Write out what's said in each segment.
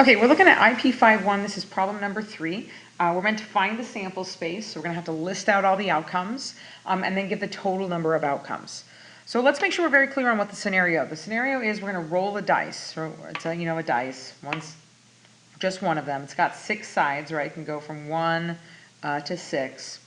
Okay, we're looking at IP51. This is problem number 3. We're meant to find the sample space, so we're going to have to list out all the outcomes and then give the total number of outcomes. So let's make sure we're very clear on what the scenario. The scenario is we're going to roll a dice. So it's a dice. Just one of them. It's got 6 sides, right? It can go from 1 to 6.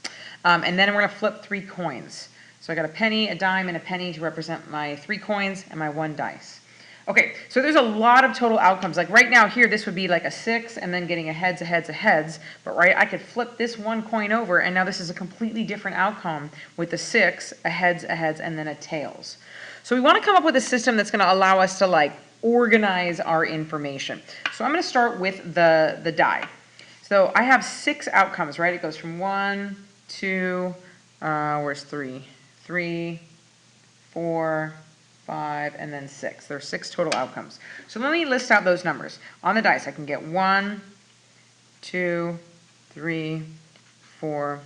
And then we're going to flip 3 coins. So I got a penny, a dime, and a penny to represent my 3 coins and my 1 dice. Okay, so there's a lot of total outcomes. Like right now here, this would be like a 6 and then getting a heads, a heads, a heads. But right, I could flip this 1 coin over and now this is a completely different outcome with a 6, a heads, and then a tails. So we want to come up with a system that's going to allow us to like organize our information. So I'm going to start with the die. So I have 6 outcomes, right? It goes from 1, 2, where's 3? 3, 4, 5, and then 6. There are 6 total outcomes. So let me list out those numbers. On the dice, I can get 1, 2, 3, 4,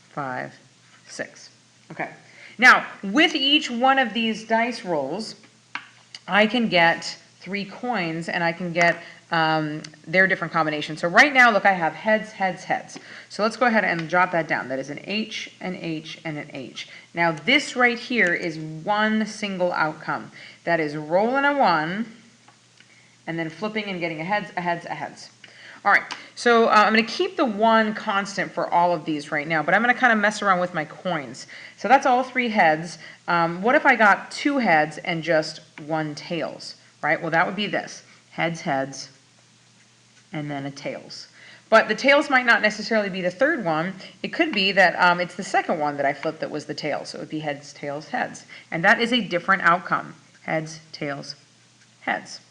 5, 6. Okay. Now, with each one of these dice rolls, I can get 3 coins and I can get their different combinations. So right now, look, I have heads, heads, heads. So let's go ahead and jot that down. That is an H, an H, and an H. Now this right here is one single outcome. That is rolling a 1 and then flipping and getting a heads, a heads, a heads. All right, so I'm going to keep the 1 constant for all of these right now, but I'm going to kind of mess around with my coins. So that's all 3 heads. What if I got 2 heads and just 1 tails, right? Well, that would be this. Heads, heads, and then a tails. But the tails might not necessarily be the third one. It could be that it's the second one that I flipped that was the tails. So it would be heads, tails, heads. And that is a different outcome. Heads, tails, heads.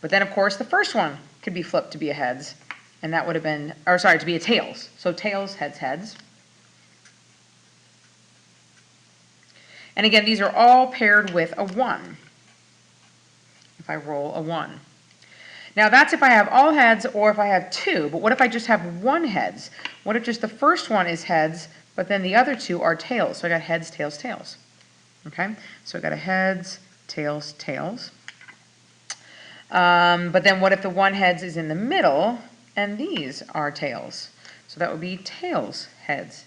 But then, of course, the first one could be flipped to be a heads. And that would have been, or sorry, to be a tails. So tails, heads, heads. And again, these are all paired with a 1. If I roll a 1. Now that's if I have all heads or if I have 2, but what if I just have 1 heads? What if just the first one is heads, but then the other 2 are tails? So I got heads, tails, tails. Okay, so I got a heads, tails, tails. But then what if the 1 heads is in the middle and these are tails? So that would be tails, heads,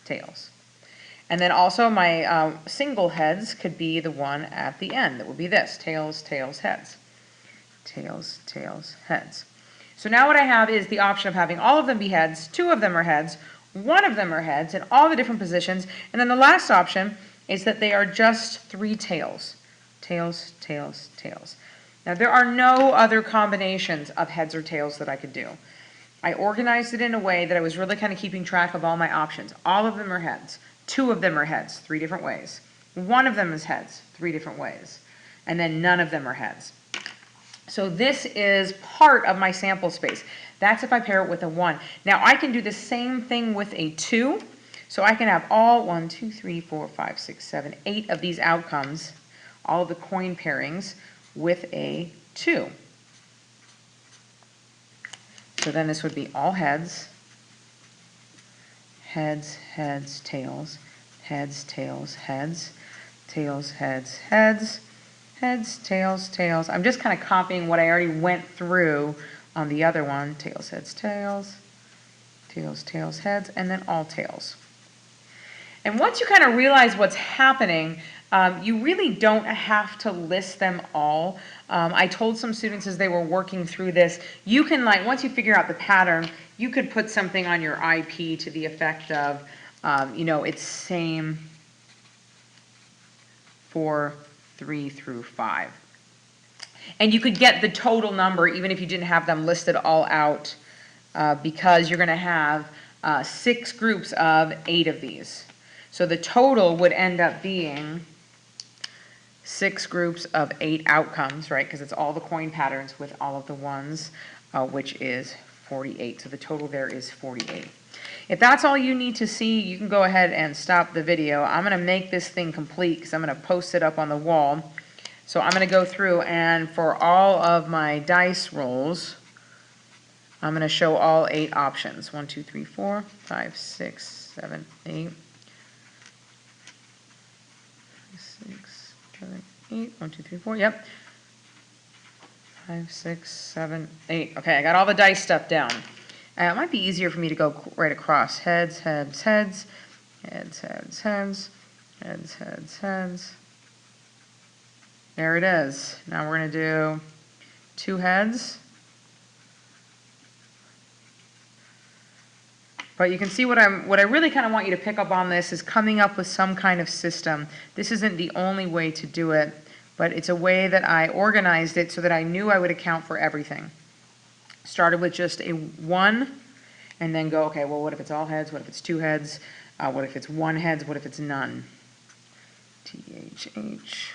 tails. And then also my single heads could be the one at the end. That would be this, tails, tails, heads. Tails, tails, heads. So now what I have is the option of having all of them be heads, 2 of them are heads, 1 of them are heads in all the different positions, and then the last option is that they are just 3 tails. Tails, tails, tails. Now there are no other combinations of heads or tails that I could do. I organized it in a way that I was really kind of keeping track of all my options. All of them are heads. 2 of them are heads, 3 different ways. 1 of them is heads, 3 different ways. And then none of them are heads. So this is part of my sample space. That's if I pair it with a 1. Now I can do the same thing with a 2. So I can have all 1, 2, 3, 4, 5, 6, 7, 8 of these outcomes, all of the coin pairings with a 2. So then this would be all heads, heads, heads, tails, heads, tails, heads, tails, heads, heads, heads, tails, tails. I'm just kind of copying what I already went through on the other one. Tails, heads, tails, tails, tails, heads, and then all tails. And once you kind of realize what's happening, you really don't have to list them all. I told some students as they were working through this, you can once you figure out the pattern, you could put something on your IP to the effect of, it's same for 3 through 5. And you could get the total number even if you didn't have them listed all out because you're going to have 6 groups of 8 of these. So the total would end up being 6 groups of 8 outcomes, right? Because it's all the coin patterns with all of the ones, which is 48. So the total there is 48. If that's all you need to see, you can go ahead and stop the video. I'm going to make this thing complete because I'm going to post it up on the wall. So I'm going to go through and for all of my dice rolls, I'm going to show all 8 options. 1, 2, 3, 4, 5, 6, 7, 8. 6, 7, 8. 1, 2, 3, 4. Yep. 5, 6, 7, 8. Okay, I got all the dice stuff down. It might be easier for me to go right across. Heads, heads, heads, heads, heads, heads, heads, heads, heads. There it is. Now we're going to do 2 heads. But you can see what I really kind of want you to pick up on this is coming up with some kind of system. This isn't the only way to do it, but it's a way that I organized it so that I knew I would account for everything. Started with just a 1, and then go, okay, well, what if it's all heads? What if it's 2 heads? What if it's 1 heads? What if it's none? THH.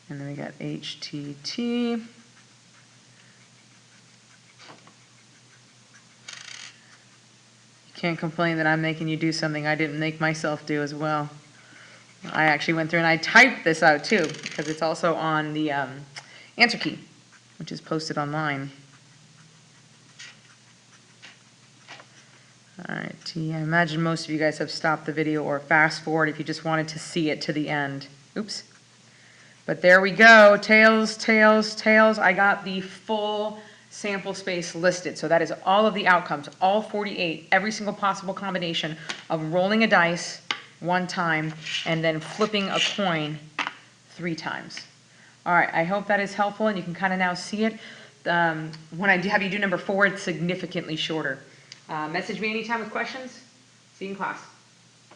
And then we got HTT. Can't complain that I'm making you do something I didn't make myself do as well. I actually went through and I typed this out too, because it's also on the answer key, which is posted online. All right, T, I imagine most of you guys have stopped the video or fast forward if you just wanted to see it to the end. Oops. But there we go, tails, tails, tails. I got the full sample space listed. So that is all of the outcomes, all 48, every single possible combination of rolling a dice 1 time and then flipping a coin 3 times. All right, I hope that is helpful and you can kind of now see it. When I have you do number 4, it's significantly shorter. Message me anytime with questions. See you in class.